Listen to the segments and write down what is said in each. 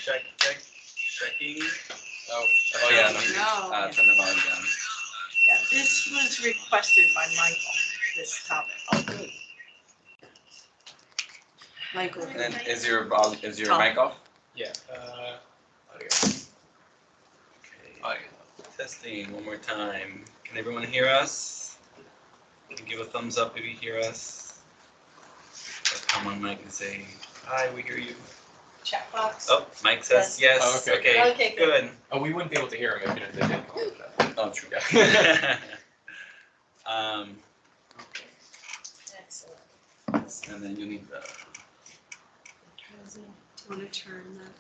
Checking. Oh yeah. No. Turn the volume down. Yeah, this was requested by Michael, this topic. Oh, good. Michael. And then is your Oh. mic off? Yeah. Audio. Okay. Audio. Testing one more time. Can everyone hear us? Can you give a thumbs up if you hear us? Or come on mic and say, hi, we hear you. Chat box. Oh, Mike says yes. Oh, okay. Okay, good. Oh, we wouldn't be able to hear him if they didn't call it that. Oh, true. Excellent. And then you need the. Want to turn that?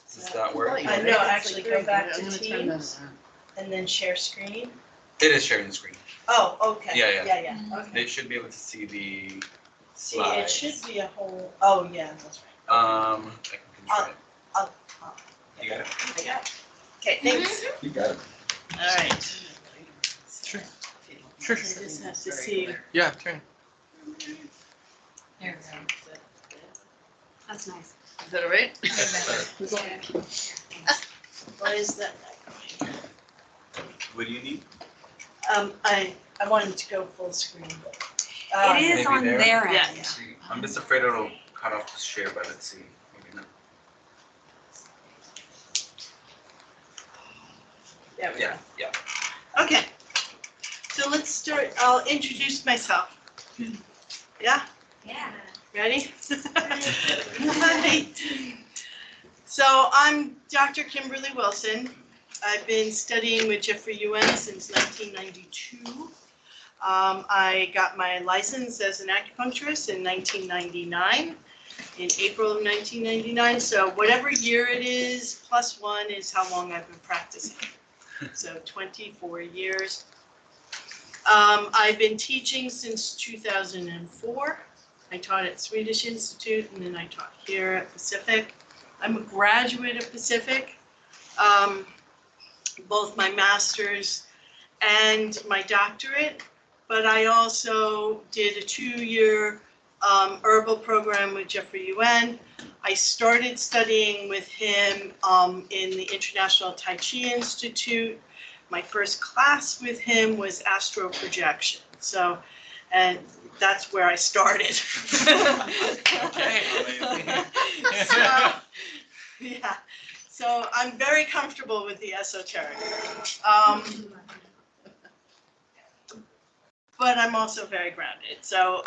Does this not work? I know, actually go back to I'm gonna turn Teams this around. and then share screen. It is sharing the screen. Oh, okay. Yeah. Yeah, okay. They should be able to see the See, slides. it should be a whole, oh, yeah, that's right. I can control it. You got it? I got it. Okay, thanks. You got it. All right. Sure. I just have to see. Yeah, turn. There we go. That's nice. Is that all right? That's better. Why is that not going? What do you need? I wanted to go full screen, but. It is Maybe on there? their end. Yeah. See, I'm just afraid it'll cut off the share, but let's see. Maybe not. There we go. Yeah. Okay, so let's start. I'll introduce myself. Yeah, Yeah. ready? Hi. So I'm Dr. Kimberlie Wilson. I've been studying with Jeffrey UN since 1992. I got my license as an acupuncturist in 1999, in April of 1999. So whatever year it is, plus one is how long I've been practicing. So 24 years. I've been teaching since 2004. I taught at Swedish Institute and then I taught here at Pacific. I'm a graduate of Pacific, both my master's and my doctorate, but I also did a 2-year herbal program with Jeffrey UN. I started studying with him in the International Tai Chi Institute. My first class with him was astral projection. So, and that's where I started. Okay. So, yeah. So I'm very comfortable with the esoteric. But I'm also very grounded. So,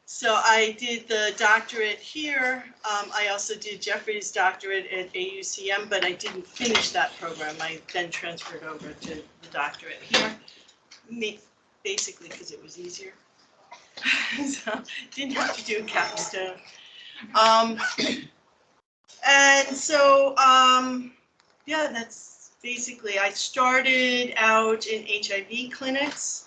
so I did the doctorate here. I also did Jeffrey's doctorate at AUCM, but I didn't finish that program. I then transferred over to the doctorate here, basically because it was easier. So didn't have to do a capstone. And so, yeah, that's basically, I started out in HIV clinics.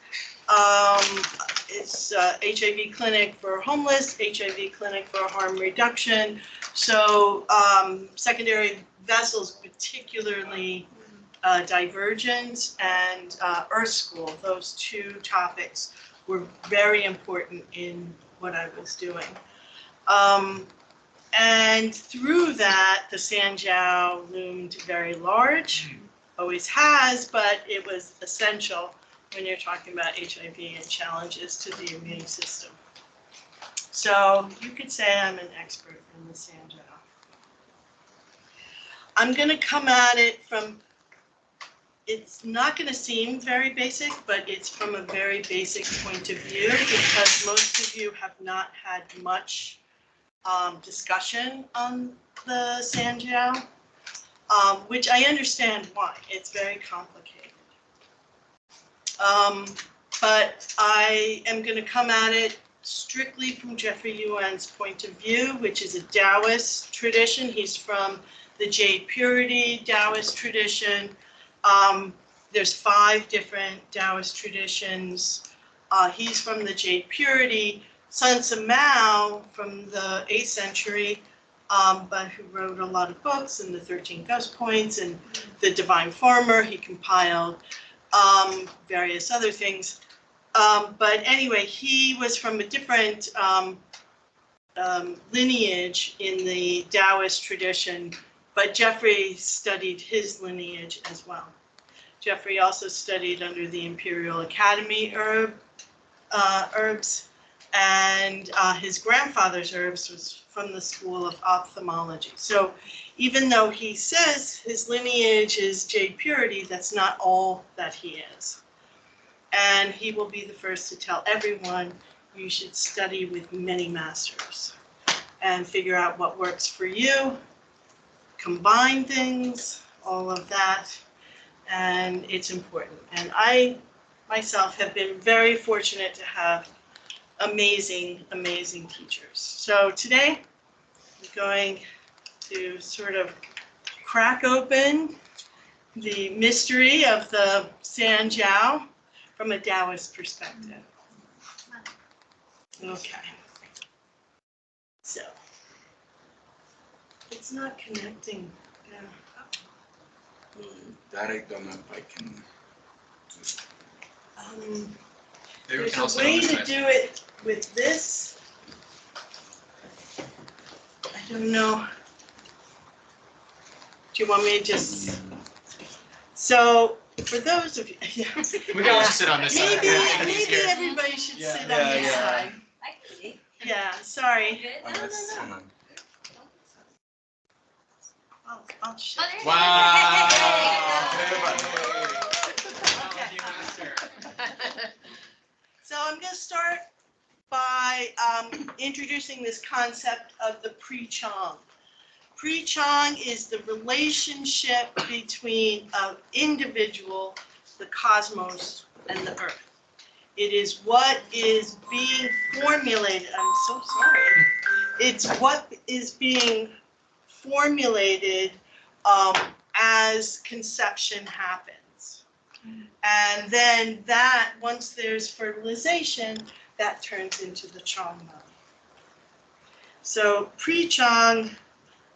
It's HIV clinic for homeless, HIV clinic for harm reduction. So secondary vessels, particularly divergent and Earth School, those two topics were very important in what I was doing. And through that, the Jiao loomed very large, always has, but it was essential when you're talking about HIV and challenges to the immune system. So you could say I'm an expert in the Jiao. I'm going to come at it from, it's not going to seem very basic, but it's from a very basic point of view because most of you have not had much discussion on the Jiao, which I understand why. It's very complicated. But I am going to come at it strictly from Jeffrey Yuan's point of view, which is a Taoist tradition. He's from the Jade Purity Taoist tradition. There's 5 different Taoist traditions. He's from the Jade Purity. Sun Tzu Mao from the 8th century, but who wrote a lot of books and the 13 Ghost Points and the Divine Farmer. He compiled various other things. But anyway, he was from a different lineage in the Taoist tradition, but Jeffrey studied his lineage as well. Jeffrey also studied under the Imperial Academy herbs, and his grandfather's herbs was from the School of Ophthalmology. So even though he says his lineage is jade purity, that's not all that he is. And he will be the first to tell everyone you should study with many masters and figure out what works for you, combine things, all of that, and it's important. And I myself have been very fortunate to have amazing, amazing teachers. So today I'm going to sort of crack open the mystery of the San Jiao from a Taoist perspective. Okay. So it's not connecting. Yeah. That I don't know if I can do. Maybe we There's can a also way to understand. do it with this. I don't know. Do you want me to just? So for those of you, yeah. We can also sit on this side. Maybe Yeah, maybe easier. everybody should Yeah. sit on Yeah, this yeah. side. I can see. Yeah, sorry. Good. Oh, that's, I'll shut. Oh, there So I'm going to start by introducing this concept of the pre-Chong. Pre-Chong is the relationship between an individual, the cosmos, and the earth. It is what is being formulated. I'm so sorry. It's what is being formulated as conception happens. And then that, once there's fertilization, that turns into the Chong mode. So pre-Chong,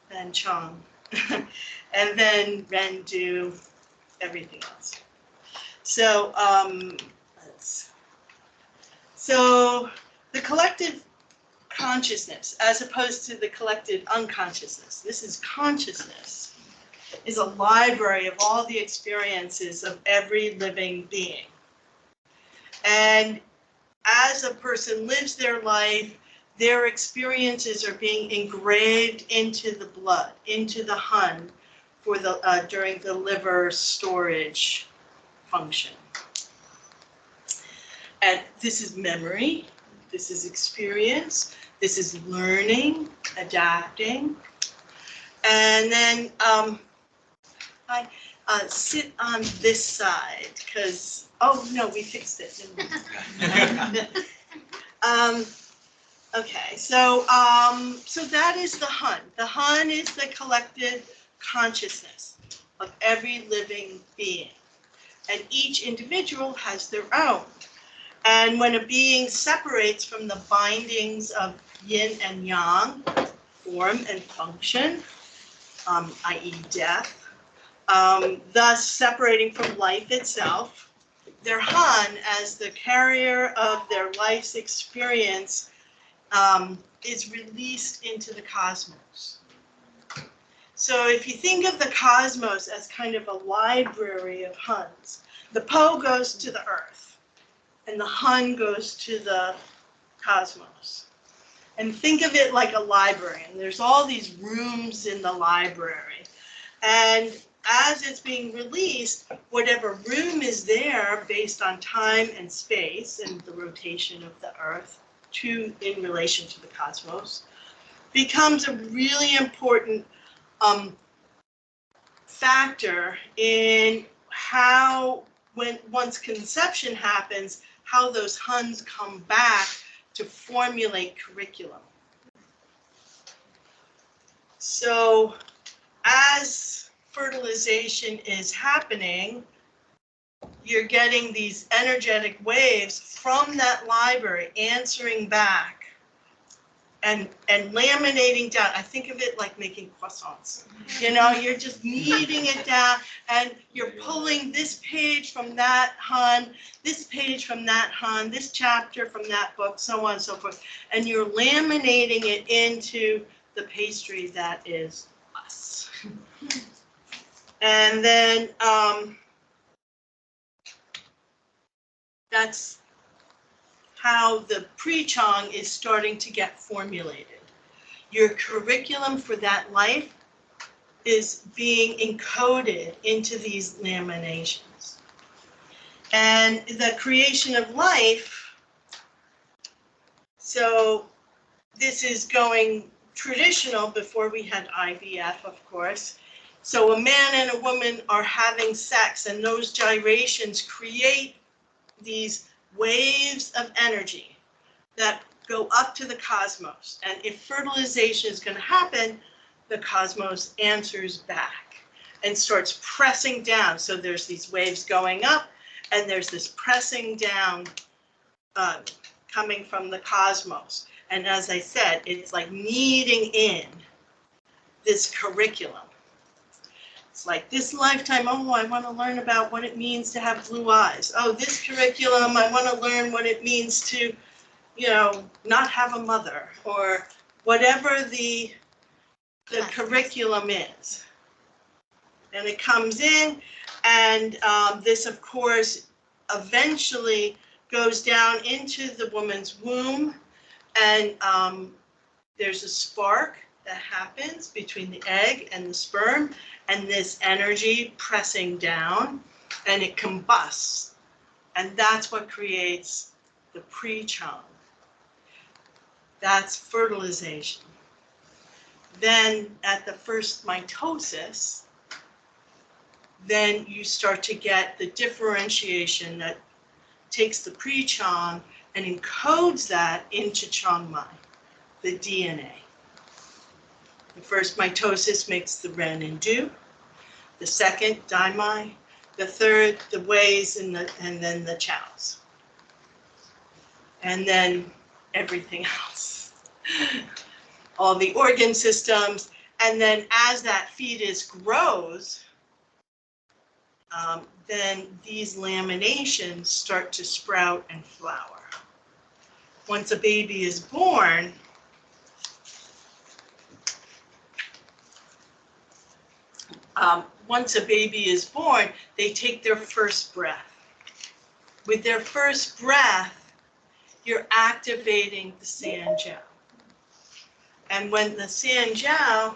then Chong, and then Ren do everything else. So so the collective consciousness, as opposed to the collective unconsciousness, this is consciousness, is a library of all the experiences of every living being. And as a person lives their life, their experiences are being engraved into the blood, into the Hun, for the during the liver storage function. And this is memory, this is experience, this is learning, adapting. And then I sit on this side because, oh no, we fixed it. Okay, so that is the Hun. The Hun is the collective consciousness of every living being. And each individual has their own. And when a being separates from the bindings of yin and yang, form and function, i.e. death, thus separating from life itself, their Hun, as the carrier of their life's experience, is released into the cosmos. So if you think of the cosmos as kind of a library of Huns, the Po goes to the earth, and the Hun goes to the cosmos. And think of it like a library, and there's all these rooms in the library. And as it's being released, whatever room is there based on time and space and the rotation of the earth in relation to the cosmos, becomes a really important factor in how, once conception happens, how those Huns come back to formulate curriculum. So as fertilization is happening, you're getting these energetic waves from that library answering back and laminating down. I think of it like making croissants. You know, you're just kneading it down, and you're pulling this page from that hun, this page from that hun, this chapter from that book, so on and so forth. And you're laminating it into the pastry that is us. And then that's how the pre-Chong is starting to get formulated. Your curriculum for that life is being encoded into these laminations. And the creation of life, so this is going traditional before we had IVF, of course. So a man and a woman are having sex, and those gyrations create these waves of energy that go up to the cosmos. And if fertilization is going to happen, the cosmos answers back and starts pressing down. So there's these waves going up, and there's this pressing down coming from the cosmos. And as I said, it's like kneading in this curriculum. It's like this lifetime, oh, I want to learn about what it means to have blue eyes. Oh, this curriculum, I want to learn what it means to, you know, not have a mother, or whatever the curriculum is. And it comes in, and this, of course, eventually goes down into the woman's womb, and there's a spark that happens between the egg and the sperm, and this energy pressing down, and it combusts. And that's what creates the pre-Chong. That's fertilization. Then at the first mitosis, then you start to get the differentiation that takes the pre-Chong and encodes that into Chongmai, the DNA. The first mitosis makes the Ren and Du. The second, Daimai. The third, the Weis, and then the Chaos. And then everything else. All the organ systems. And then as that fetus grows, then these laminations start to sprout and flower. Once a baby is born, they take their first breath. With their first breath, you're activating the San Jiao. And when the San Jiao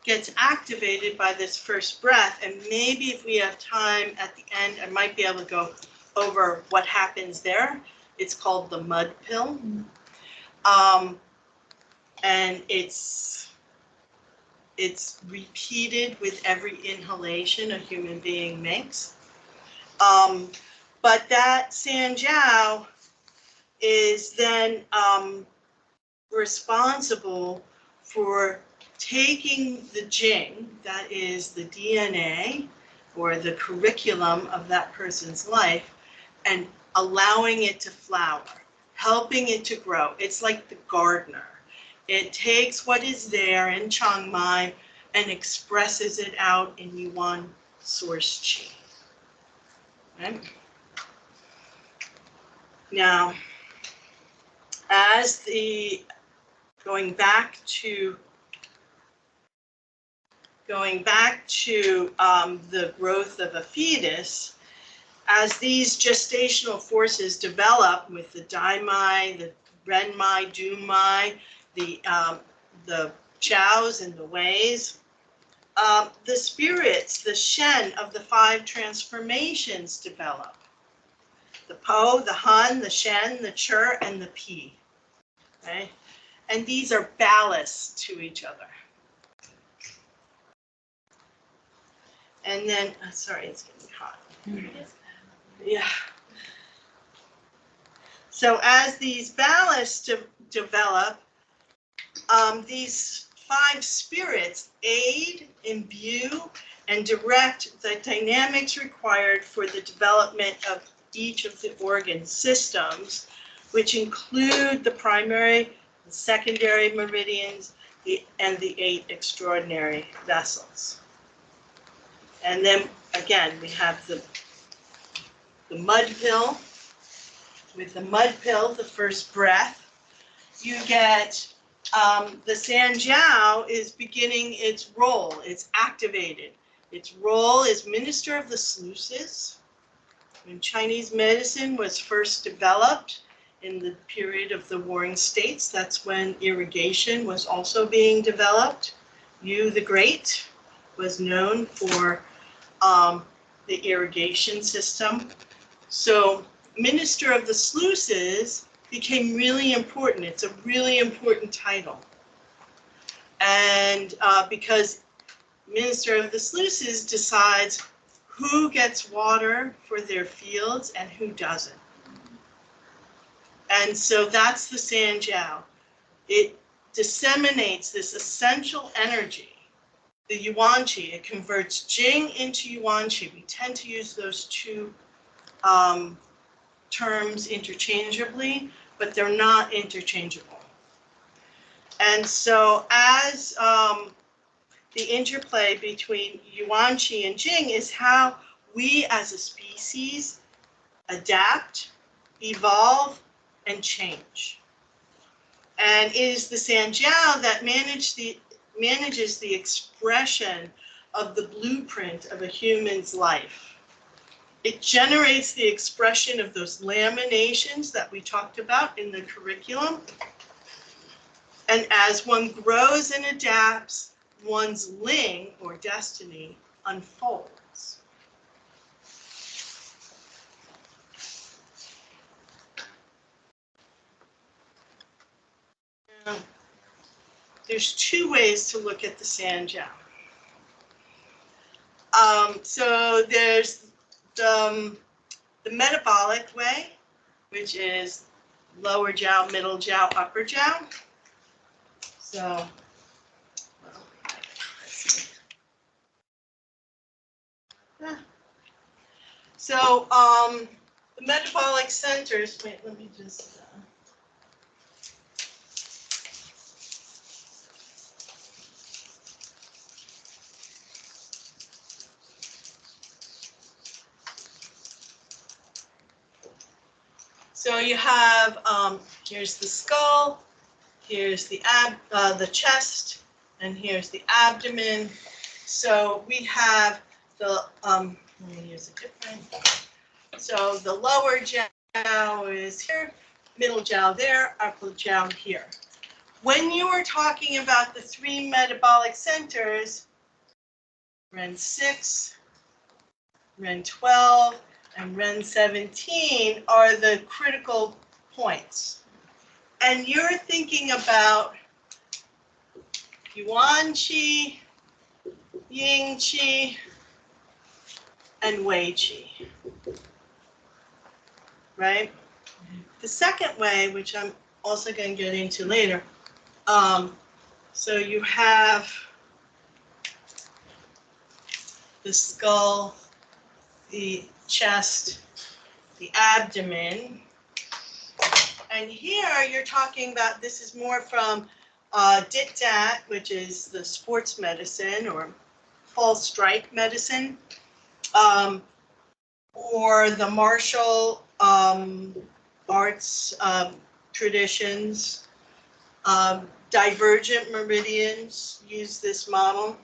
gets activated by this first breath, and maybe if we have time at the end, I might be able to go over what happens there. It's called the mud pill. And it's repeated with every inhalation a human being makes. But that San Jiao is then responsible for taking the Jing, that is the DNA or the curriculum of that person's life, and allowing it to flower, helping it to grow. It's like the gardener. It takes what is there in Chongmai and expresses it out in Yuan source Qi. Okay? Now, as the going back to the growth of a fetus, as these gestational forces develop with the Daimai, the Renmai, Dumai, the Chaos and the Weis, the spirits, the Shen of the 5 transformations develop. The Po, the Hun, the Shen, the Chur, and the Pi. Okay? And these are ballasts to each other. And then, sorry, it's getting hot. Yeah. So as these ballasts develop, these 5 spirits aid, imbue, and direct the dynamics required for the development of each of the organ systems, which include the primary, the secondary meridians, and the 8 extraordinary vessels. And then again, we have the mud pill. With the mud pill, the first breath, you get the Jiao is beginning its role. It's activated. Its role is minister of the sluices. When Chinese medicine was first developed in the period of the Warring States, that's when irrigation was also being developed. Yu the Great was known for the irrigation system. So Minister of the Sluices became really important. It's a really important title. And because Minister of the Sluices decides who gets water for their fields and who doesn't. And so that's the Jiao. It disseminates this essential energy, the yuan qi. It converts Jing into yuan qi. We tend to use those two terms interchangeably, but they're not interchangeable. And so as the interplay between yuan qi and Jing is how we as a species adapt, evolve, and change. And it is the Jiao that manages the expression of the blueprint of a human's life. It generates the expression of those laminations that we talked about in the curriculum. And as one grows and adapts, one's ling, or destiny, unfolds. Now, there's two ways to look at the Jiao. So there's the metabolic way, which is lower Jiao, middle Jiao, upper Jiao. So, the metabolic centers, wait, let me just, so you have, here's the skull, here's the chest, and here's the abdomen. So we have the, let me use a different. So the lower Jiao is here, middle Jiao there, upper Jiao here. When you are talking about the 3 metabolic centers, Ren 6, Ren 12, and Ren 17 are the critical points. And you're thinking about Yuan Qi, Ying Qi, and Wei Qi, right? The second way, which I'm also going to get into later, so you have the skull, the chest, the abdomen, and here you're talking about, this is more from DIT-DAT, which is the sports medicine or fall strike medicine, or the martial arts traditions. Divergent meridians use this model.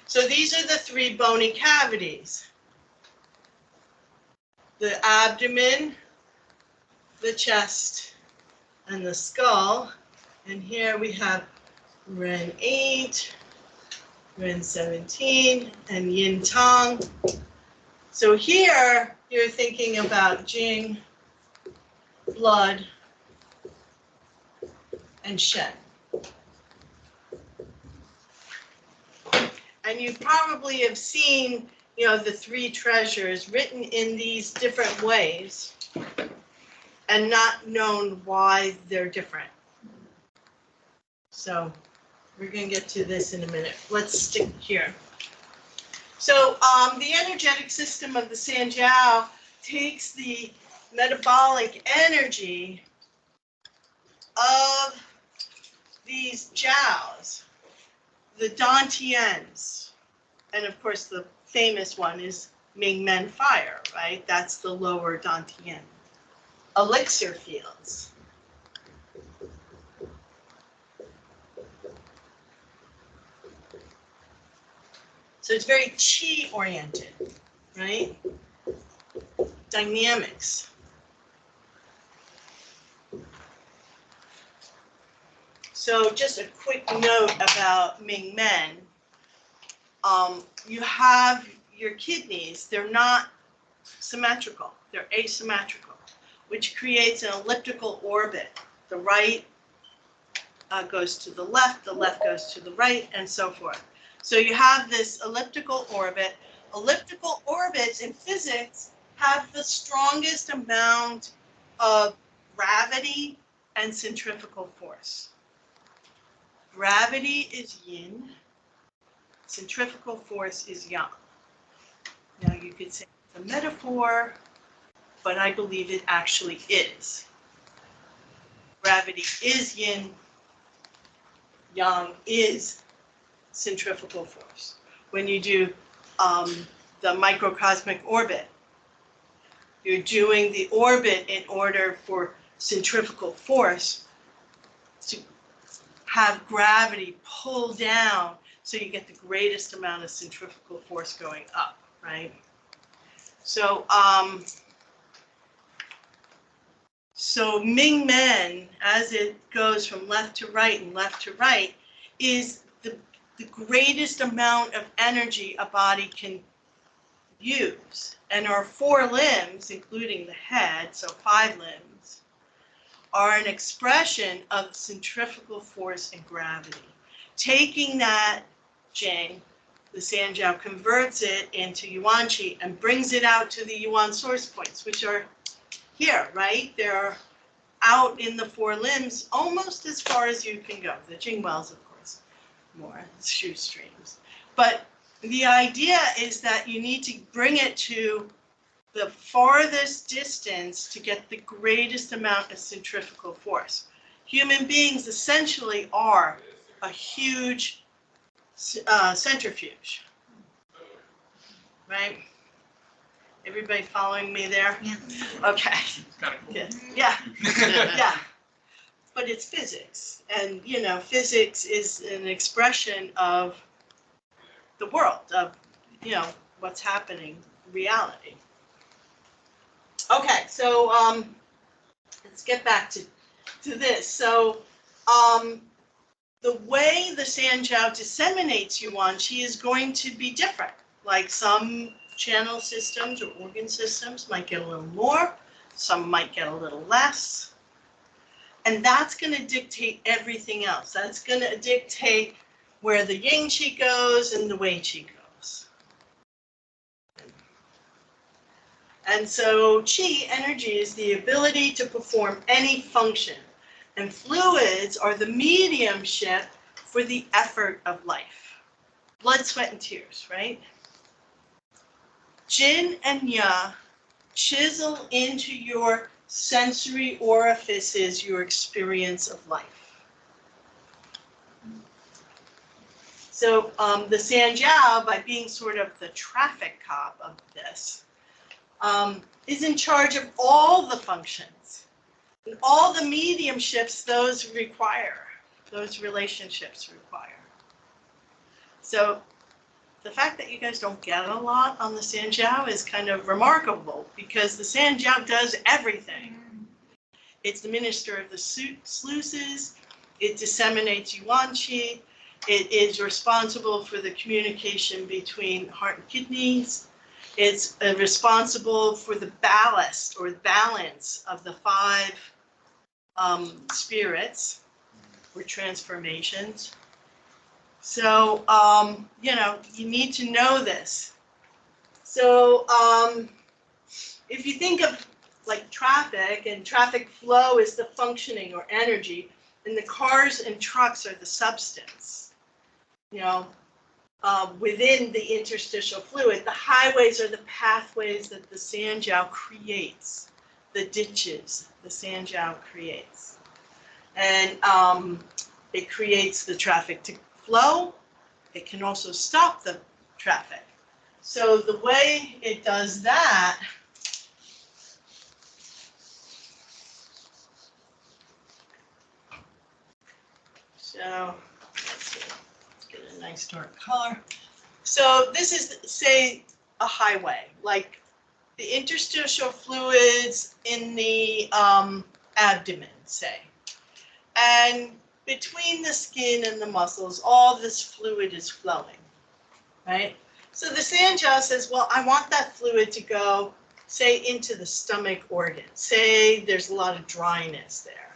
So these are the 3 bony cavities: the abdomen, the chest, and the skull. And here we have Ren 8, Ren 17, and Yin Tang. So here you're thinking about Jing, blood, and Shen. And you probably have seen, the 3 treasures written in these different ways and not known why they're different. So we're going to get to this in a minute. Let's stick here. So the energetic system of the Jiao takes the metabolic energy of these Jiaos, the Dantians, and of course the famous one is Mingmen fire, right? That's the lower Dantian. Elixir fields. So it's very chi oriented, right? Dynamics. So just a quick note about Ming Men. You have your kidneys, they're not symmetrical, they're asymmetrical, which creates an elliptical orbit. The right goes to the left goes to the right, and so forth. So you have this elliptical orbit. Elliptical orbits in physics have the strongest amount of gravity and centrifugal force. Gravity is yin, centrifugal force is yang. Now you could say it's a metaphor, but I believe it actually is. Gravity is yin, yang is centrifugal force. When you do the microcosmic orbit, you're doing the orbit in order for centrifugal force to have gravity pull down so you get the greatest amount of centrifugal force going up, right? So, so Ming Men, as it goes from left to right and left to right, is the greatest amount of energy a body can use. And our 4 limbs, including the head, so 5 limbs, are an expression of centrifugal force and gravity. Taking that Jing, the Sanjiao converts it into Yuan Qi and brings it out to the Yuan source points, which are here, right? They're out in the 4 limbs almost as far as you can go. The Jing wells, of course, more shoestrings. But the idea is that you need to bring it to the farthest distance to get the greatest amount of centrifugal force. Human beings essentially are a huge centrifuge, right? Everybody following me there? Yeah. Okay. Kind of cool. Good. Yeah. Yeah. But it's physics, and you know, physics is an expression of the world, of what's happening, reality. Okay, so let's get back to this. So the way the Sanjiao disseminates Yuan Qi is going to be different. Like some channel systems or organ systems might get a little more, some might get a little less. And that's going to dictate everything else. That's going to dictate where the Yin Qi goes and the Wei Qi goes. And so Qi, energy, is the ability to perform any function. And fluids are the mediumship for the effort of life. Blood, sweat, and tears, right? Jin and Ya chisel into your sensory orifices your experience of life. So the Sanjiao, by being sort of the traffic cop of this, is in charge of all the functions and all the mediumships those relationships require. So the fact that you guys don't get a lot on the Sanjiao is kind of remarkable, because the Sanjiao does everything. It's the minister of the sluices, it disseminates Yuan Qi, it is responsible for the communication between heart and kidneys, it's responsible for the ballast or balance of the 5 spirits or transformations. So, you need to know this. So, if you think of like traffic, and traffic flow is the functioning or energy, and the cars and trucks are the substance, within the interstitial fluid, the highways are the pathways that the Sanjiao creates, the ditches the Sanjiao creates. And it creates the traffic to flow. It can also stop the traffic. So the way it does that so let's see, let's get a nice dark color. So this is, say, a highway, like the interstitial fluids in the abdomen, say. And between the skin and the muscles, all this fluid is flowing, right? So the Jiao says, well, I want that fluid to go, say, into the stomach organ. Say there's a lot of dryness there.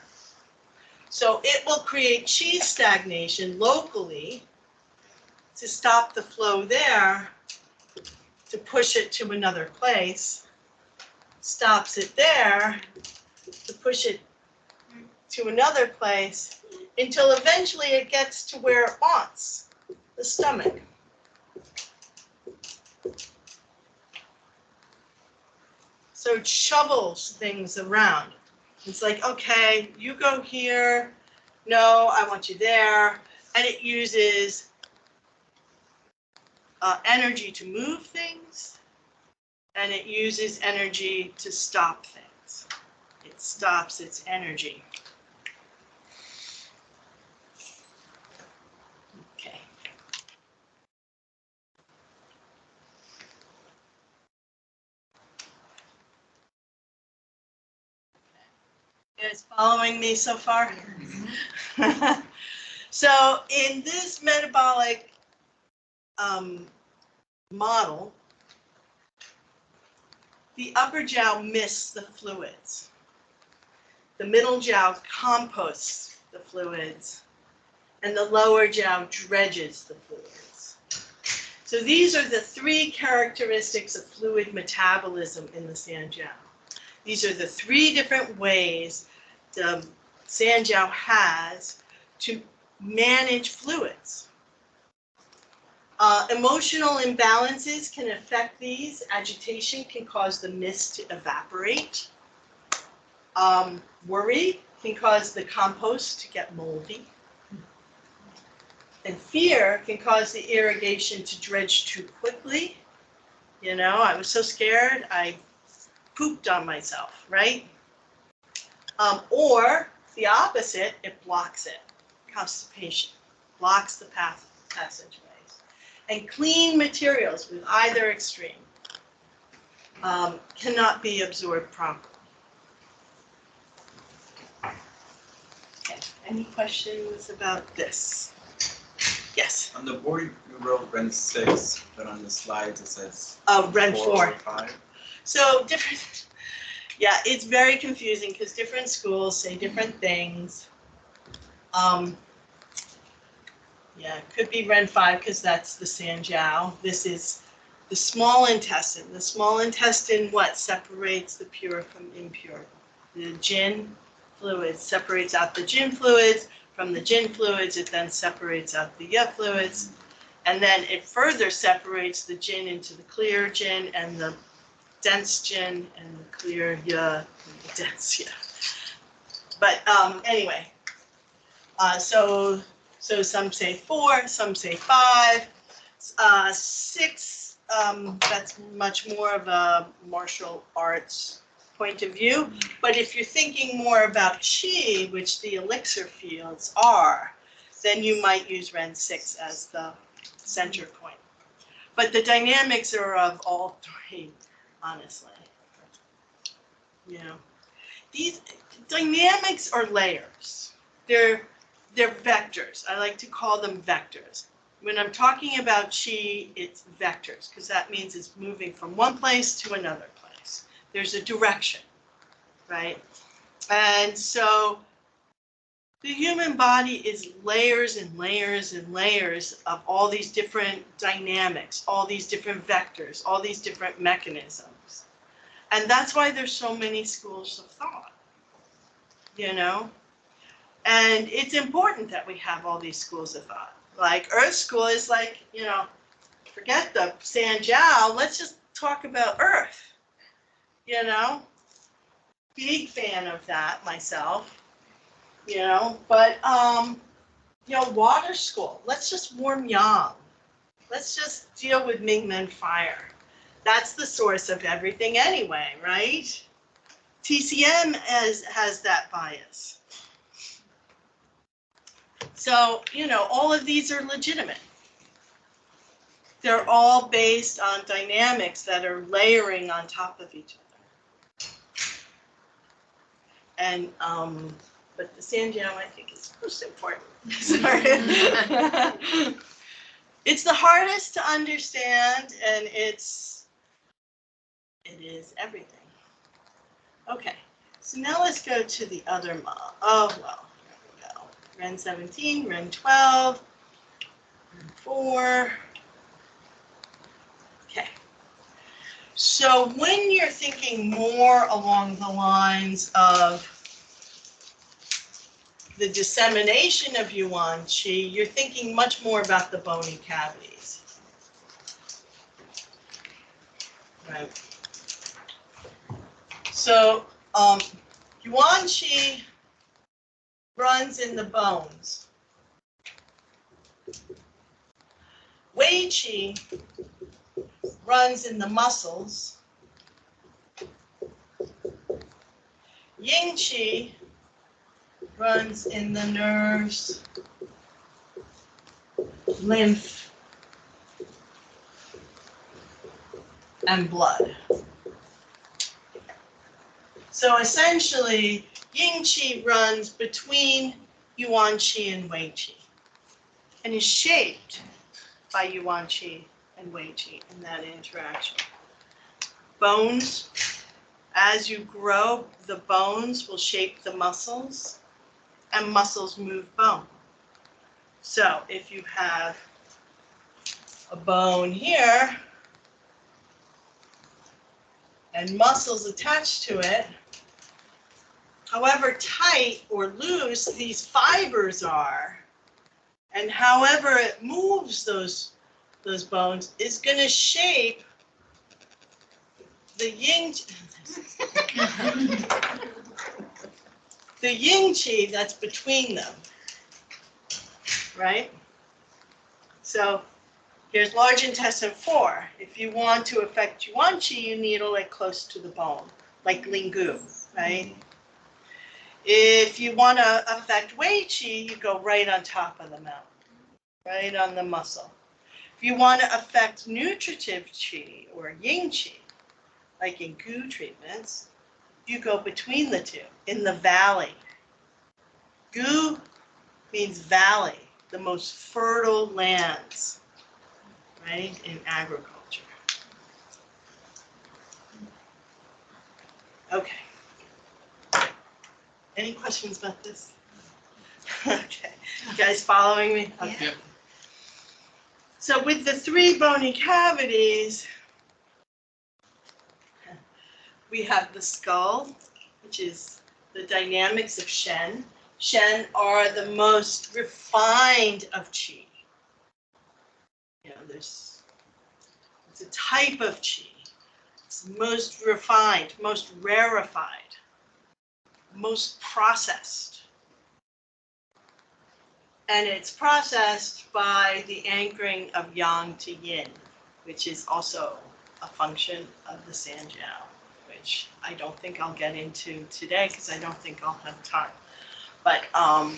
So it will create qi stagnation locally to stop the flow there, to push it to another place, stops it there, to push it to another place, until eventually it gets to where it wants, the stomach. So it shovels things around. It's like, okay, you go here, no, I want you there, and it uses energy to move things, and it uses energy to stop things. It stops its energy. Okay. You guys following me so far? So in this metabolic model, the upper jiao mists the fluids. The middle jiao composts the fluids, and the lower jiao dredges the fluids. So these are the three characteristics of fluid metabolism in the Jiao. These are the three different ways the Jiao has to manage fluids. Emotional imbalances can affect these. Agitation can cause the mist to evaporate. Worry can cause the compost to get moldy. And fear can cause the irrigation to dredge too quickly. You know, I was so scared, I pooped on myself, right? Or the opposite, it blocks it. Constipation blocks the passageways. And clean materials with either extreme cannot be absorbed properly. Okay. Any questions about this? Yes. On the board you wrote Ren 6, but on the slides it says Ren 4. or 5. So different, yeah, it's very confusing because different schools say different things. Yeah, it could be Ren 5 because that's the Jiao. This is the small intestine. The small intestine, what separates the pure from impure? The Jin fluids separates out the Jin fluids. From the Jin fluids, it then separates out the Ya fluids. And then it further separates the Jin into the clear Jin and the dense Jin and the clear Ya and the dense Ya. But anyway, so some say 4, some say 5. 6, that's much more of a martial arts point of view. But if you're thinking more about qi, which the elixir fields are, then you might use Ren 6 as the center point. But the dynamics are of all three, honestly. You know, these dynamics are layers. They're vectors. I like to call them vectors. When I'm talking about qi, it's vectors, because that means it's moving from one place to another place. There's a direction, right? And so the human body is layers and layers and layers of all these different dynamics, all these different vectors, all these different mechanisms. And that's why there's so many schools of thought, you know? And it's important that we have all these schools of thought. Like Earth School is like, you know, forget the Jiao, let's just talk about Earth, you know? Big fan of that myself. but, water school, let's just warm yang. Let's just deal with Mingmen fire. That's the source of everything anyway, right? TCM has that bias. So, all of these are legitimate. They're all based on dynamics that are layering on top of each other. And, but the Sanjiao, I think, is most important. Sorry. It's the hardest to understand, and it is everything. Okay, so now let's go to the other model. Oh, well, here we go. Ren 17, Ren 12, Ren 4. Okay. So when you're thinking more along the lines of the dissemination of Yuan Qi, you're thinking much more about the bony cavities. Right. So Yuan Qi runs in the bones. Wei Qi runs in the muscles. Ying Qi runs in the nerves, lymph, and blood. So essentially, Ying Qi runs between Yuan Qi and Wei Qi, and is shaped by Yuan Qi and Wei Qi in that interaction. Bones, as you grow, the bones will shape the muscles, and muscles move bone. So if you have a bone here and muscles attached to it, however tight or loose these fibers are, and however it moves those bones is going to shape the yin the yin qi that's between them, right? So here's large intestine 4. If you want to affect Yuan Qi, you needle it close to the bone, like Lingu, right? If you want to affect Wei Qi, you go right on top of the mountain, right on the muscle. If you want to affect nutritive Qi or Yin Qi, like in Gu treatments, you go between the two, in the valley. Gu means valley, the most fertile lands, right, in agriculture. Okay. Any questions about this? Okay. You guys following me? Okay. Yep. So with the 3 bony cavities, we have the skull, which is the dynamics of Shen. Shen are the most refined of Qi. It's a type of Qi. It's most refined, most rarefied, most processed. And it's processed by the anchoring of Yang to Yin, which is also a function of the Sanjiao, which I don't think I'll get into today because I don't think I'll have time. But yeah.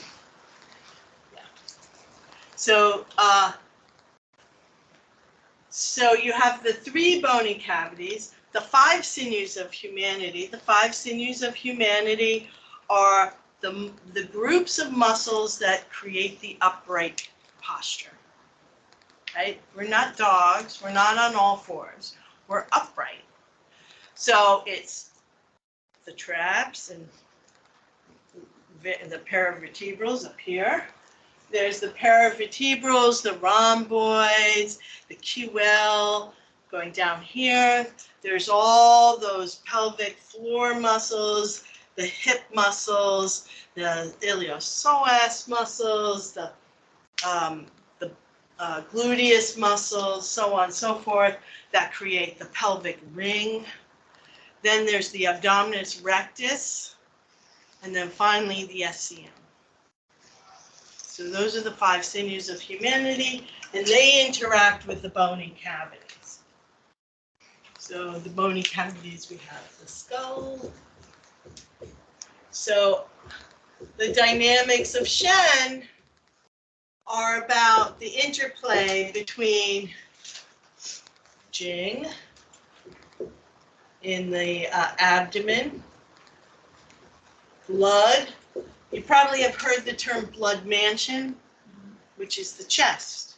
So you have the 3 bony cavities, the 5 sinews of humanity. The 5 sinews of humanity are the groups of muscles that create the upright posture, right? We're not dogs, we're not on all fours, we're upright. So it's the traps and the paravertebrals up here. There's the paravertebrals, the rhomboids, the QL going down here. There's all those pelvic floor muscles, the hip muscles, the iliopsoas muscles, the gluteus muscles, so on and so forth, that create the pelvic ring. Then there's the abdominis rectus, and then finally the SCM. So those are the 5 sinews of humanity, and they interact with the bony cavities. So the bony cavities, we have the skull. So the dynamics of Shen are about the interplay between Jing in the abdomen, blood. You probably have heard the term blood mansion, which is the chest.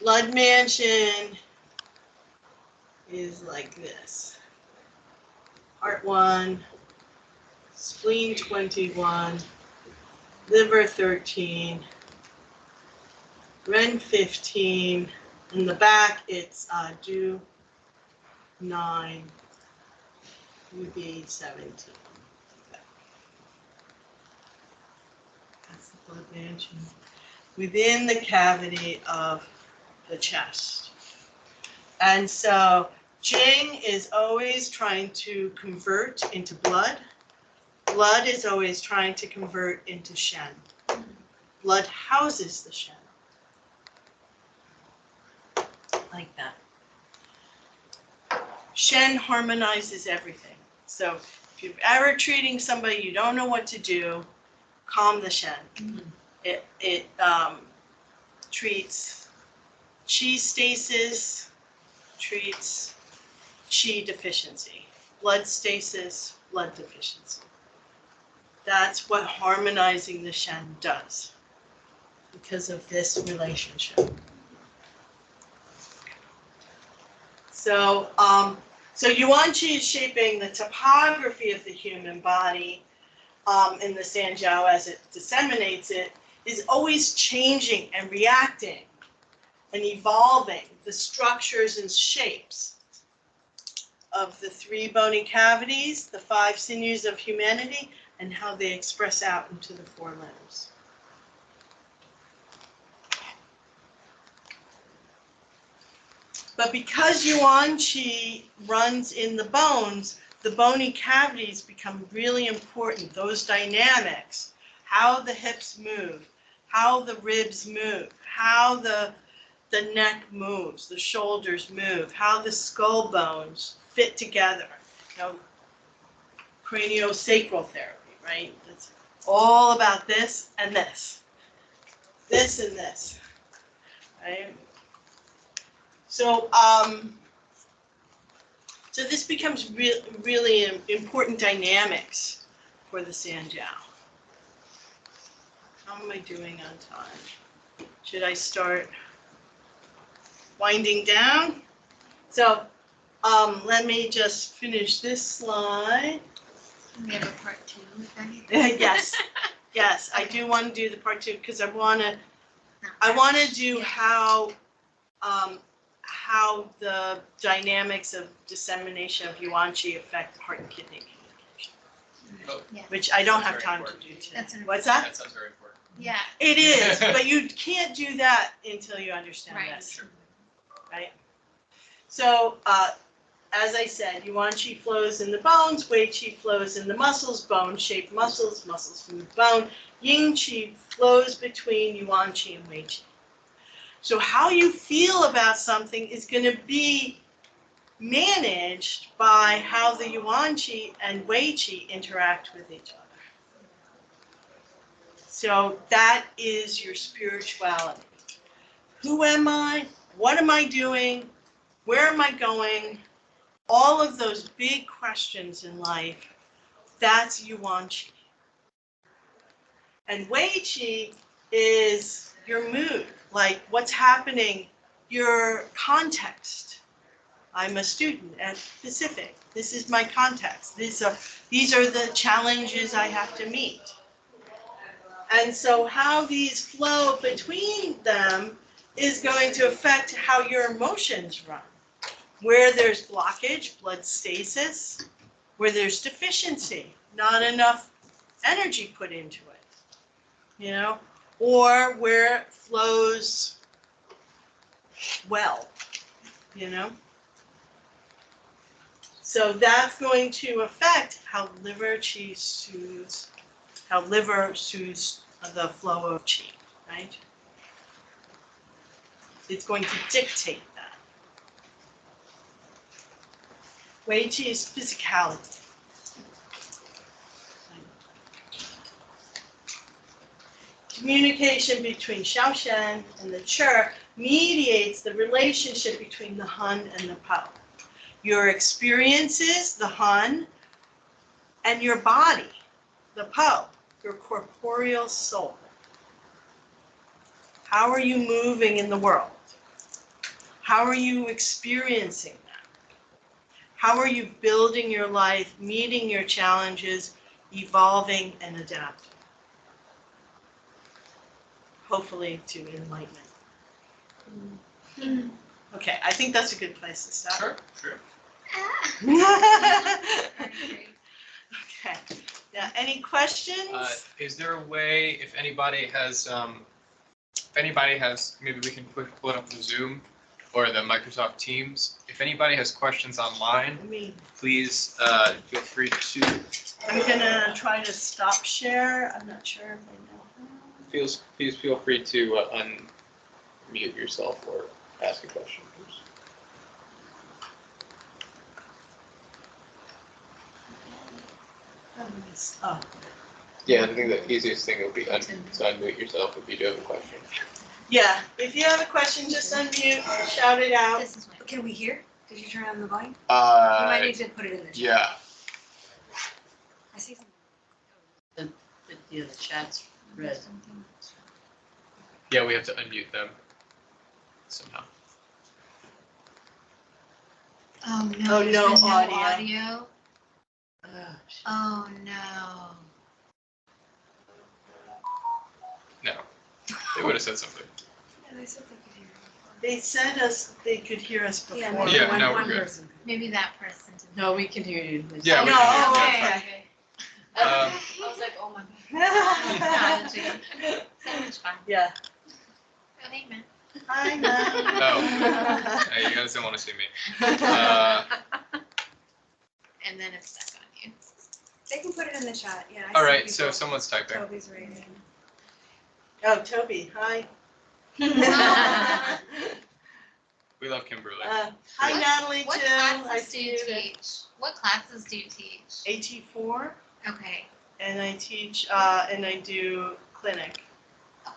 Blood mansion is like this. Heart 1, spleen 21, liver 13, Ren 15. In the back, it's Du 9, UB 17. That's the blood mansion within the cavity of the chest. And so Jing is always trying to convert into blood. Blood is always trying to convert into Shen. Blood houses the Shen. Like that. Shen harmonizes everything. So if you're ever treating somebody you don't know what to do, calm the Shen. It treats qi stasis, treats qi deficiency, blood stasis, blood deficiency. That's what harmonizing the Shen does because of this relationship. So, Yuan Qi is shaping the topography of the human body in the Sanjiao as it disseminates it, is always changing and reacting and evolving the structures and shapes of the 3 bony cavities, the 5 sinews of humanity, and how they express out into the 4 limbs. But because Yuan Qi runs in the bones, the bony cavities become really important. Those dynamics, how the hips move, how the ribs move, how the neck moves, the shoulders move, how the skull bones fit together. You know, craniosacral therapy, right? It's all about this and this. This and this, right? So, so this becomes really important dynamics for the Sanjiao. How am I doing on time? Should I start winding down? So, let me just finish this slide. We have a part 2, if anything. Yes, yes, I do want to do the part 2 because I want to do how the dynamics of dissemination of Yuan Qi affect heart and kidney communication, Yeah. which I don't have Very time to important. do today. That's an- What's that? That sounds very important. Yeah. It is, but you can't do that until you understand Right. this, Sure. right? So, as I said, Yuan Qi flows in the bones, Wei Qi flows in the muscles, bone-shaped muscles, muscles from the bone. Yin Qi flows between Yuan Qi and Wei Qi. So how you feel about something is going to be managed by how the Yuan Qi and Wei Qi interact with each other. So that is your spirituality. Who am I? What am I doing? Where am I going? All of those big questions in life, that's Yuan Qi. And Wei Qi is your mood, like what's happening, your context. I'm a student at Pacific. This is my context. These are the challenges I have to meet. And so how these flow between them is going to affect how your emotions run. Where there's blockage, blood stasis, where there's deficiency, not enough energy put into it, you know, or where it flows well, you know. So that's going to affect how liver qi soothes how liver soothes the flow of qi, right? It's going to dictate that. Wei qi is physicality. Communication between Xiaoshan and the Che mediates the relationship between the Han and the Pao. Your experiences, the Han, and your body, the Pao, your corporeal soul. How are you moving in the world? How are you experiencing that? How are you building your life, meeting your challenges, evolving and adapting? Hopefully to enlightenment. Okay, I think that's a good place to stop. Sure, sure. Okay. Yeah, any questions? Is there a way, if anybody has, maybe we can pull it up the Zoom or the Microsoft Teams. If anybody has questions online, please feel free to. I'm gonna try to stop share. I'm not sure if I know. Please feel free to unmute yourself or ask a question. Oh. Yeah, I think the easiest thing would be to unmute yourself if you do have a question. Yeah, if you have a question, just unmute, shout it out. This is my, can we hear? Did you turn on the volume? You Uh, might need to put it in the chat. yeah. I see something. Yeah, the chat's red. Yeah, we have to unmute them somehow. Oh no. Oh, there's no been audio. Oh no. No, they would have said something. Yeah, they said they could hear. They said they could hear us before. Yeah, maybe Yeah, no, we're good. person. Maybe that person did. No, we can hear you. Yeah, we No, can hear okay. you. Okay. Um, I was like, oh my Yeah. god. So much fun. Yeah. Oh, hey, man. Hi, Mom. Oh. Hey, you guys don't want to see me. And then it's stuck on you. They can put it in the chat. Yeah. All right, so someone's typing. Toby's rating. Oh, Toby, hi. We love Kimberlie. Hi, Natalie, What too. I classes do see you you. teach? What classes do you teach? AT4, Okay. and I teach, and I do clinic. Okay.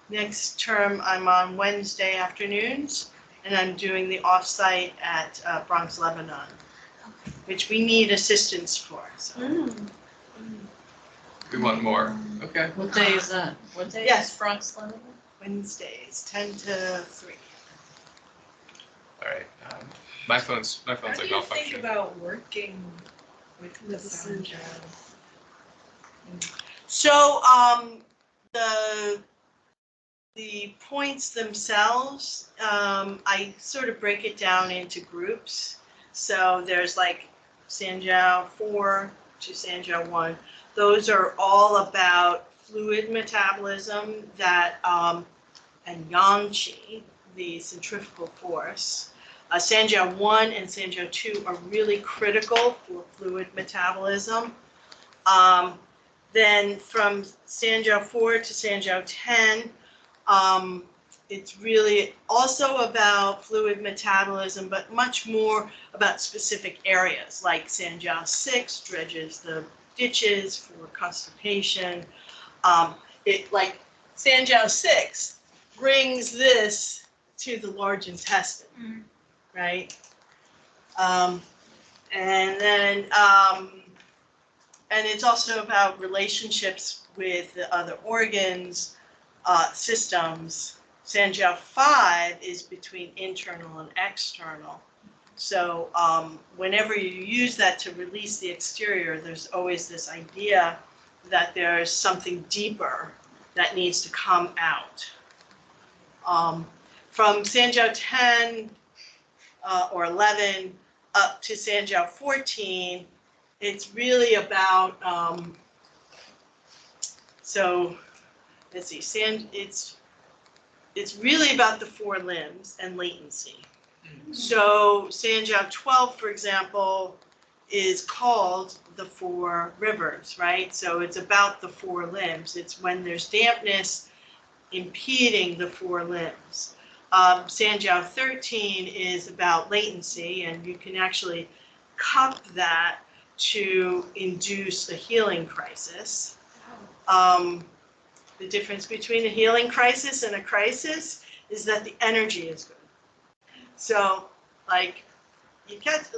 Next term, I'm on Wednesday afternoons, and I'm doing the offsite at Bronx, Lebanon, which we need assistance for, so. We want more. Okay. What day is that? What day Yes. is Bronx Lebanon? Wednesdays, 10 to 3. All right. My phone's How like do you think malfunctioning. about working with the sound So, the points themselves, I sort of break it down into groups. So there's like Sanjiao 4 to Sanjiao 1. Those are all about fluid metabolism that, and yang qi, the centrifugal force. Sanjiao 1 and Sanjiao 2 are really critical for fluid metabolism. Then from Sanjiao 4 to Sanjiao 10, it's really also about fluid metabolism, but much more about specific areas, like Sanjiao 6 dredges the ditches for constipation. Like Sanjiao 6 brings this to the large intestine, right? And then, and it's also about relationships with the other organs, systems. Sanjiao 5 is between internal and external. So whenever you use that to release the exterior, there's always this idea that there's something deeper that needs to come out. From Sanjiao 10 or 11 up to Sanjiao 14, it's really about, so let's see, it's really about the 4 limbs and latency. So Sanjiao 12, for example, is called the four rivers, right? So it's about the four limbs. It's when there's dampness impeding the four limbs. Sanjiao 13 is about latency, and you can actually cup that to induce a healing crisis. The difference between a healing crisis and a crisis is that the energy is good. So, like,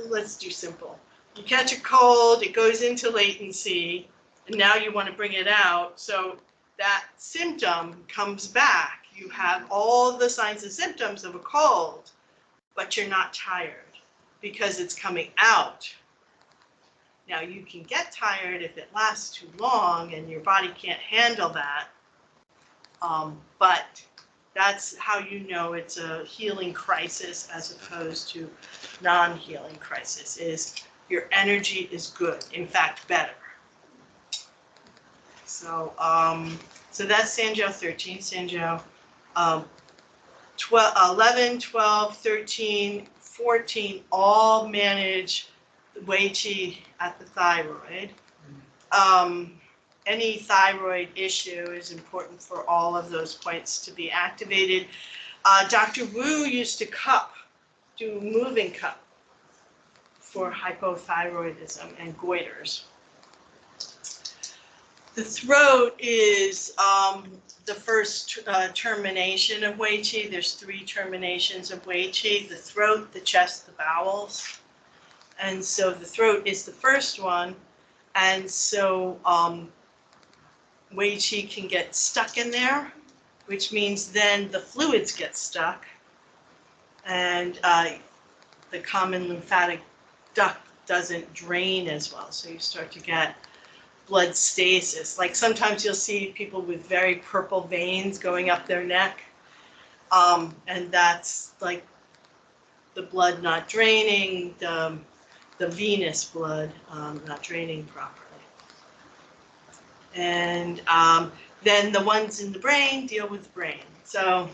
let's do simple. You catch a cold, it goes into latency, and now you want to bring it out. So that symptom comes back. You have all the signs and symptoms of a cold, but you're not tired because it's coming out. Now, you can get tired if it lasts too long and your body can't handle that. But that's how you know it's a healing crisis as opposed to non-healing crisis, is your energy is good, in fact, better. So, so that's Sanjiao 13, Sanjiao 11, 12, 13, 14 all manage the Wei Qi at the thyroid. Any thyroid issue is important for all of those points to be activated. Dr. Wu used to do moving cup for hypothyroidism and goiters. The throat is the first termination of Wei Qi. There's 3 terminations of Wei Qi: the throat, the chest, the bowels. And so the throat is the first one. And so Wei Qi can get stuck in there, which means then the fluids get stuck, and the common lymphatic duct doesn't drain as well. So you start to get blood stasis. Like sometimes you'll see people with very purple veins going up their neck, and that's like the blood not draining, the venous blood not draining properly. And then the ones in the brain deal with the brain. So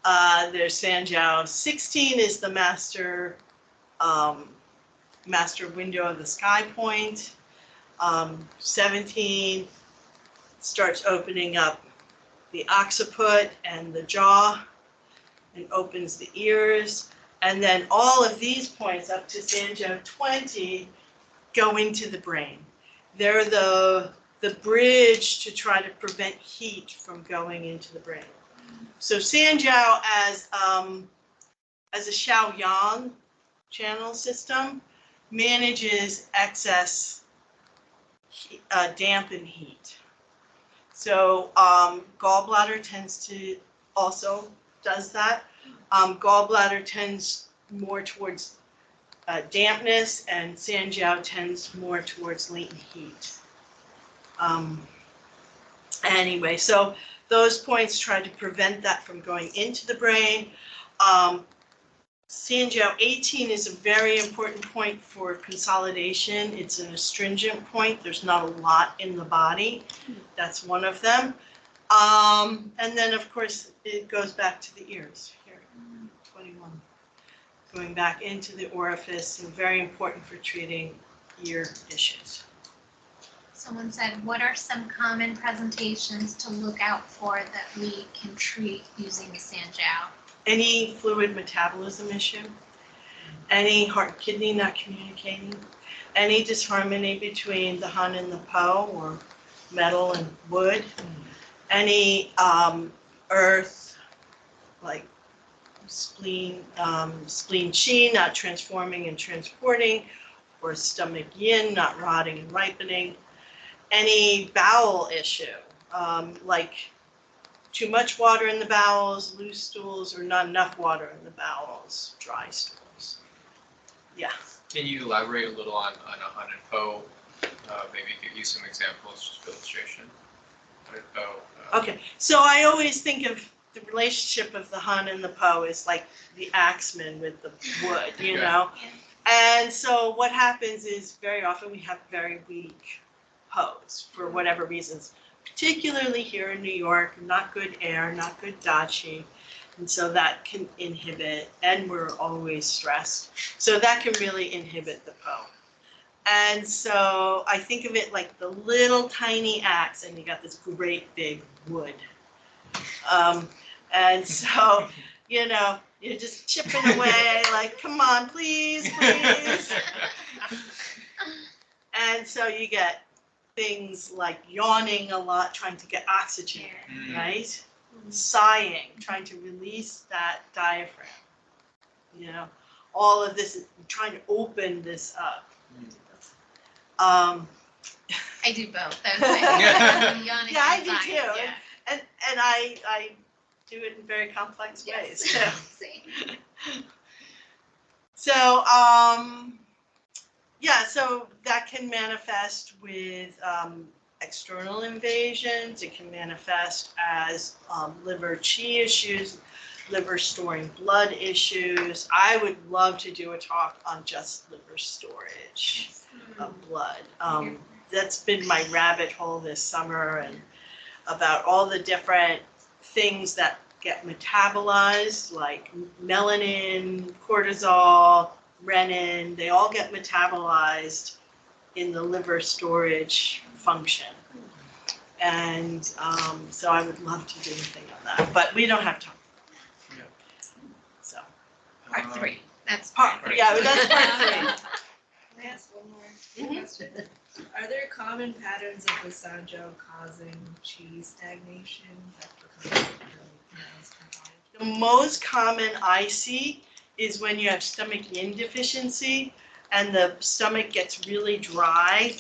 there's Sanjiao 16 is the master window of the sky point. 17 starts opening up the occiput and the jaw and opens the ears. And then all of these points up to Sanjiao 20 go into the brain. They're the bridge to try to prevent heat from going into the brain. So Sanjiao as a Xiaoyang channel system manages excess dampened heat. So gallbladder tends to also does that. Gallbladder tends more towards dampness, and Sanjiao tends more towards latent heat. Anyway, so those points try to prevent that from going into the brain. Sanjiao 18 is a very important point for consolidation. It's an astringent point. There's not a lot in the body. That's one of them. And then, of course, it goes back to the ears. Here, 21. Going back into the orifice, and very important for treating ear issues. Someone said, what are some common presentations to look out for that we can treat using the Sanjiao? Any fluid metabolism issue, any heart kidney not communicating, any disharmony between the Hun and the Po, or metal and wood, any earth, like spleen qi not transforming and transporting, or stomach yin not rotting and ripening, any bowel issue, like too much water in the bowels, loose stools, or not enough water in the bowels, dry stools. Yeah. Can you elaborate a little on a Hun and Po? Maybe give you some examples just for illustration. Hun and Po. Okay, so I always think of the relationship of the Hun and the Po as like the axeman with the wood, you know? And so what happens is very often we have very weak Po's for whatever reasons, particularly here in New York, not good air, not good dachi. And so that can inhibit, and we're always stressed. So that can really inhibit the Po. And so I think of it like the little tiny axe, and you got this great big wood. And so, you know, you're just chipping away, like, come on, please, please. And so you get things like yawning a lot, trying to get oxygen, right? Sighing, trying to release that diaphragm. You know, all of this is trying to open this up. I do both. That's yawning Yeah, I and do sighing, too. Yeah. And I do it in very complex ways too. Same. So, yeah, so that can manifest with external invasions. It can manifest as liver qi issues, liver storing blood issues. I would love to do a talk on just liver storage of blood. That's been my rabbit hole this summer, and about all the different things that get metabolized, like melanin, cortisol, renin, they all get metabolized in the liver storage function. And so I would love to do a thing on that, but we don't have time. Yeah. So, Part 3. That's part, part yeah, that's part 3. Can I ask one more question? Are there common patterns of the Sanjiao causing qi stagnation that becomes really pronounced? The most common I see is when you have stomach yin deficiency and the stomach gets really dry.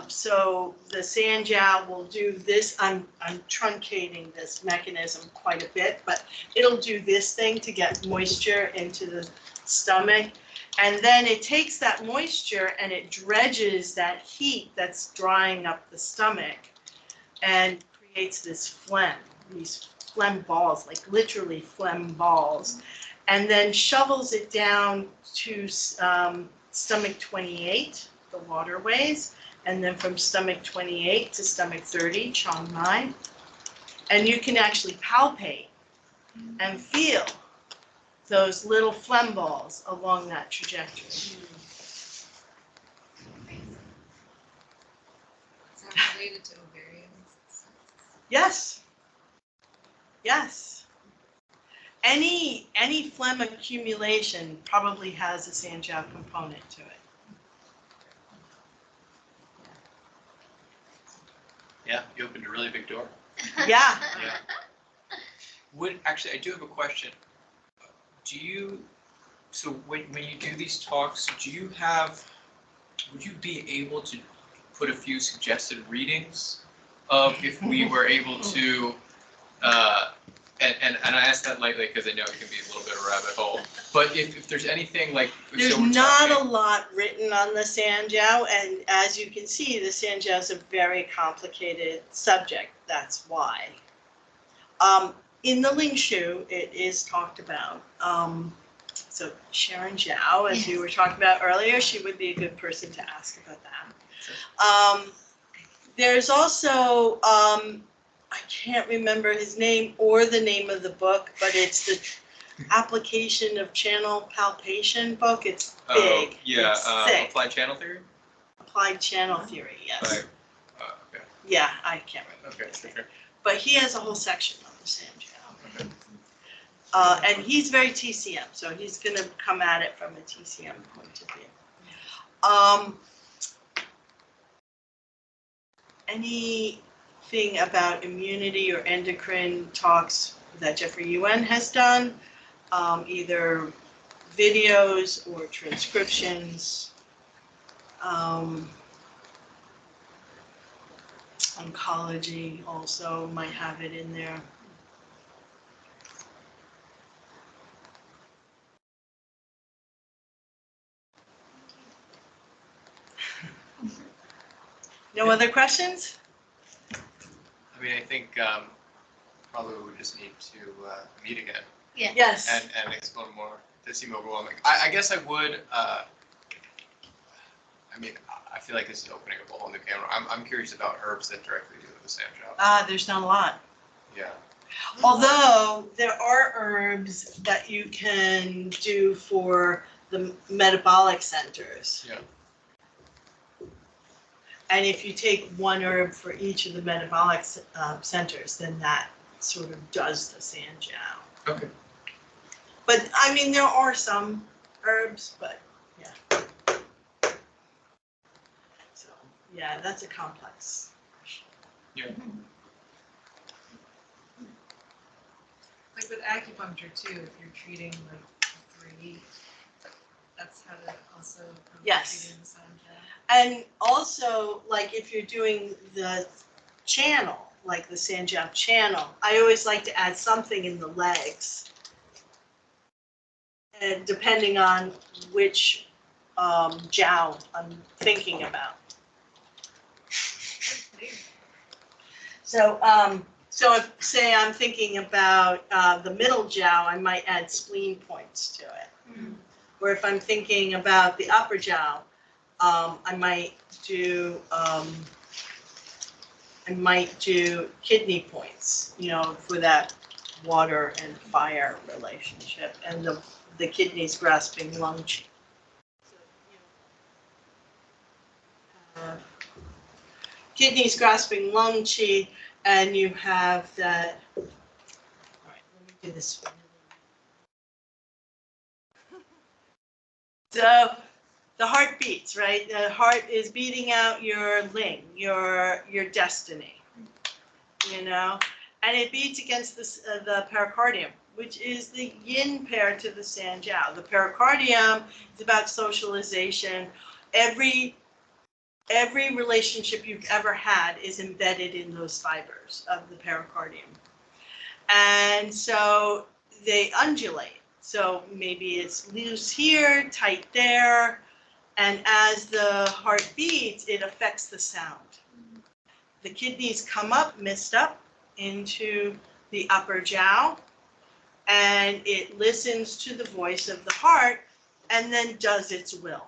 So the Sanjiao will do this. I'm truncating this mechanism quite a bit, but it'll do this thing to get moisture into the stomach. And then it takes that moisture and it dredges that heat that's drying up the stomach and creates this phlegm, these phlegm balls, like literally phlegm balls, and then shovels it down to stomach 28, the waterways, and then from stomach 28 to stomach 30, Chiang Mai. And you can actually palpate and feel those little phlegm balls along that trajectory. Is that related to ovarian? Yes. Yes. Any phlegm accumulation probably has a Sanjiao component to it. Yeah, you opened a really big door. Yeah. Yeah. Actually, I do have a question. So when you do these talks, would you be able to put a few suggested readings of if we were able to, and I ask that lightly because I know it can be a little bit of a rabbit hole, but if there's anything like. There's so we're not talking- a lot written on the Sanjiao, and as you can see, the Sanjiao is a very complicated subject. That's why. In the Ling Shu, it is talked about. So Sharon Jiao, as you were talking about earlier, she would be a good person to ask about that. There's also, I can't remember his name or the name of the book, but it's the application of channel palpation book. It's big. Oh, yeah, It's thick. applied channel theory? Applied channel theory, yes. Okay. Okay, Yeah, I can't remember his name. sure. But he has a whole section on the Sanjiao. Okay. And he's very TCM, so he's going to come at it from a TCM point of view. Anything about immunity or endocrine talks that Jeffrey Yuen has done, either videos or transcriptions. Oncology also might have it in there. No other questions? I mean, I think probably we just need to meet again Yes. and explore more. It does seem overwhelming. I guess I would. I mean, I feel like this is opening up a whole new camera. I'm curious about herbs that directly do with the Sanjiao. There's not a lot. Yeah. Although there are herbs that you can do for the metabolic centers. Yeah. And if you take one herb for each of the metabolic centers, then that sort of does the Sanjiao. Okay. But I mean, there are some herbs, but yeah. So yeah, that's a complex. Like with acupuncture too, if you're treating like 3, that's how to also Yes. treating the Sanjiao. And also, like if you're doing the channel, like the Sanjiao channel, I always like to add something in the legs. And depending on which Jiao I'm thinking about. So, so if, say I'm thinking about the middle Jiao, I might add spleen points to it. Or if I'm thinking about the upper Jiao, I might do kidney points, you know, for that water and fire relationship, and the kidneys grasping lung chi. Kidneys grasping lung chi, and you have that. All right, let me do this one. So the heart beats, right? The heart is beating out your ling, your destiny, you know, and it beats against the pericardium, which is the yin pair to the Sanjiao. The pericardium is about socialization. Every relationship you've ever had is embedded in those fibers of the pericardium. And so they undulate. So maybe it's loose here, tight there, and as the heart beats, it affects the sound. The kidneys come up, mist up into the upper Jiao, and it listens to the voice of the heart and then does its will.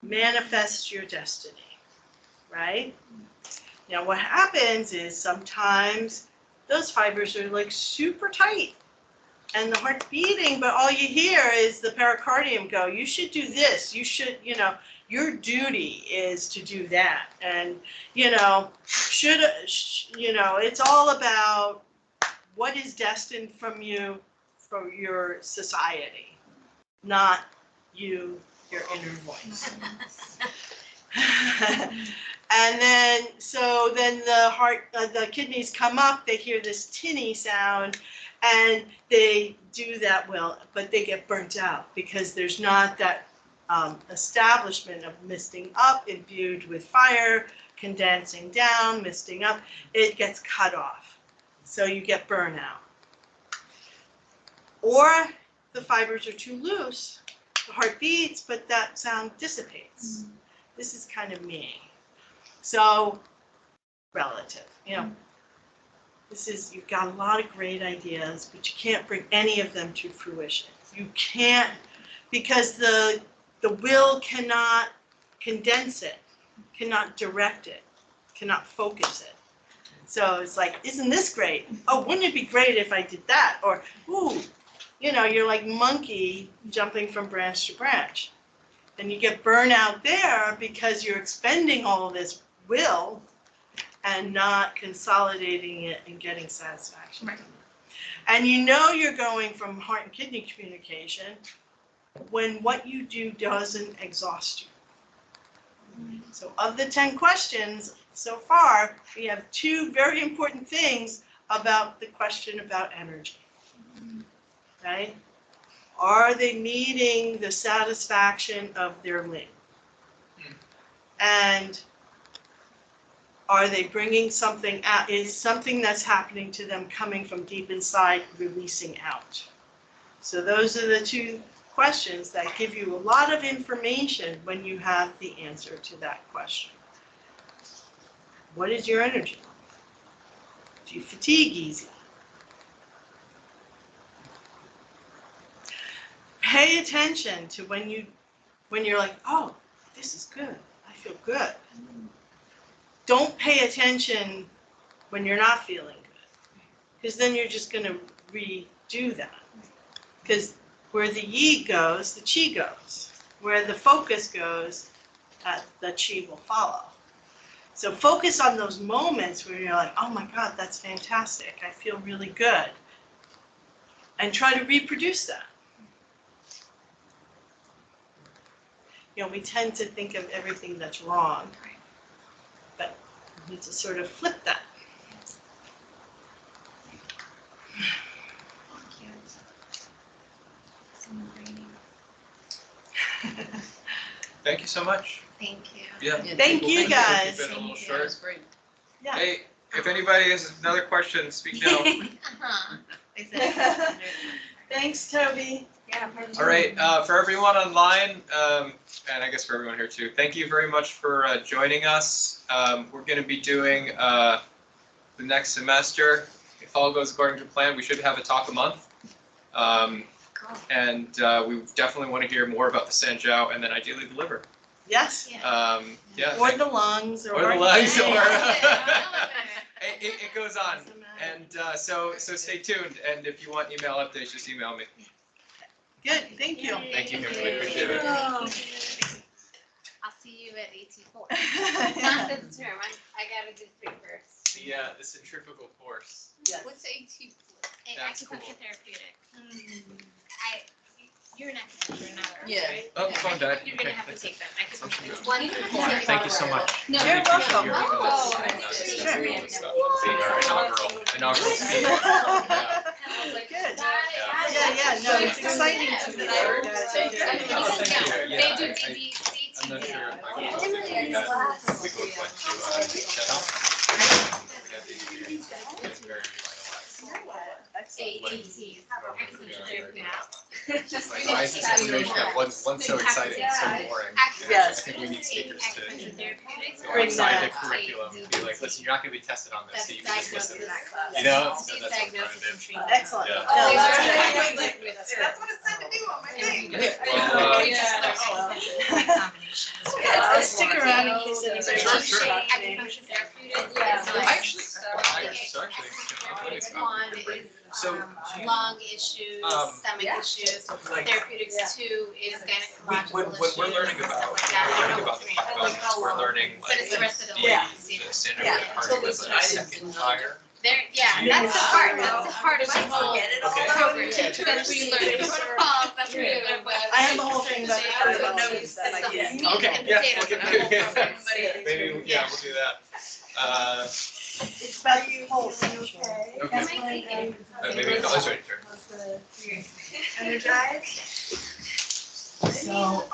Manifest your destiny, right? Now what happens is sometimes those fibers are like super tight and the heart's beating, but all you hear is the pericardium go, you should do this, you should, you know, your duty is to do that. And, you know, it's all about what is destined from you for your society, not you, your inner voice. And then, so then the heart, the kidneys come up, they hear this tinny sound, and they do that will, but they get burnt out because there's not that establishment of misting up, imbued with fire, condensing down, misting up. It gets cut off. So you get burnout. Or the fibers are too loose, the heart beats, but that sound dissipates. This is kind of me. So, relative, you know. This is, you've got a lot of great ideas, but you can't bring any of them to fruition. You can't, because the will cannot condense it, cannot direct it, cannot focus it. So it's like, isn't this great? Oh, wouldn't it be great if I did that? Or, ooh, you know, you're like monkey jumping from branch to branch. And you get burnout there because you're expending all of this will and not consolidating it and getting satisfaction. Right. And you know you're going from heart and kidney communication when what you do doesn't exhaust you. So of the 10 questions so far, we have 2 very important things about the question about energy, right? Are they meeting the satisfaction of their ling? And are they bringing something out? Is something that's happening to them coming from deep inside releasing out? So those are the 2 questions that give you a lot of information when you have the answer to that question. What is your energy? Do you fatigue easy? Pay attention to when you're like, oh, this is good. I feel good. Don't pay attention when you're not feeling good, because then you're just going to redo that. Because where the yi goes, the qi goes. Where the focus goes, the qi will follow. So focus on those moments where you're like, oh my God, that's fantastic. I feel really good. And try to reproduce that. You know, we tend to think of everything that's wrong, but we need to sort of flip that. Thank you. Some reading. Thank you so much. Thank you. Yeah. Thank We'll you keep it- guys. Keep it a little Yeah, it short. was great. Yeah. Hey, if anybody has another question, speak now. Uh-huh. Thanks, Toby. Yeah. All right, for everyone online, and I guess for everyone here too, thank you very much for joining us. We're going to be doing the next semester. If all goes according to plan, we should have a talk a month. And we definitely want to hear more about the Jiao and then ideally the liver. Yes. Yeah. Yeah. Or the lungs. Or the lungs, or Yeah. it goes on. And so stay tuned. And if you want email updates, just email me. Good, thank you. Thank you, Kimberlie. Appreciate it. I'll see you at 84. Not this term, I gotta do 3 first. The centrifugal force. Yes. What's AT? That's Acupuncture cool. therapeutic. You're an academic, not a, Yeah. right? Oh, the phone died. You're gonna Okay, have to thanks. take them. Acupuncture. Good. It's one for four. Thank you so much. No, You're Really appreciate welcome. you working with us. Oh, I This is didn't really know. good stuff. Being our inaugural speaker. Yeah. Good. Yeah. No, it's exciting to me. Yeah, They do I- DD, I'm not sure if I Yeah. can do that. We both went to Jiao. We had the experience. It was very revitalizing. AET, acupuncture therapeutic. Like, why is this information that one's so exciting and so boring? Yes. I think we need speakers to Acupuncture therapeutics. go Bring outside that. the curriculum and be like, listen, you're not gonna be tested on this, That's so you can just listen. diagnosis. You know? Disease That's what I'm trying to diagnosis do. and treatment. Excellent. Yeah. No, that's They're- good. That's what it said to do on my thing. Well, Stick around in case anybody Sure, wants to sure. talk to me. Acupuncture therapeutic. Yeah. is I not- actually, One is So, lung issues, stomach issues. like, Therapeutics 2 is gynecological when we're issues, learning stuff about, like that. we're learning about the components, we're learning But like it's the rest of the Yeah. life. the standard cardio is like a second higher. There, yeah, that's the part, that's the part of the whole Get it all Okay. out. program. That's where you learn the protocols, that's where you learn what. I have the whole thing about the protocols. It's the meat and Okay, yeah, potatoes we'll of the whole get- program. Maybe, yeah, we'll do that. It's about the pulse. Okay. Okay. Maybe Kelly's ready to. Energized? So,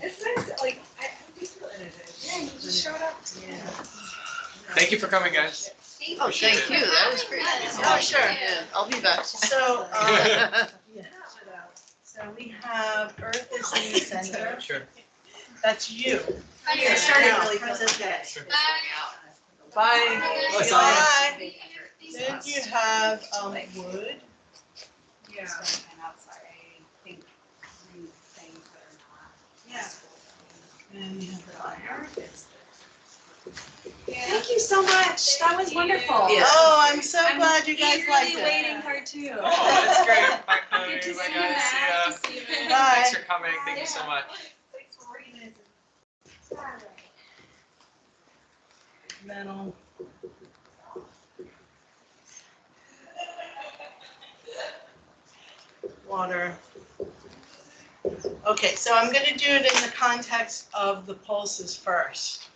It's nice, like, I just feel energized. Yeah, you just showed up. yeah. Thank you for coming, guys. Oh, thank you, that was great. Oh, sure. Yeah, I'll be back. So, so we have Earth is in the center. Sure. That's you. Here, Started now. really today. Sure. Bye. Bye. Bye. Then you have wood. Yeah. Yeah. And you have the fire. Thank you so much. That was wonderful. Yeah. Oh, I'm so glad you guys liked Eagerly it. waiting for it too. Oh, that's great. Bye, Kelly. Good to Bye, see you. guys. See ya. Good to see you. Bye. Thanks for coming. Thank you so much. Thanks for organizing. Metal. Water. Okay, so I'm gonna do it in the context of the pulses first.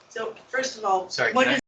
So first of all, Sorry, what can I- is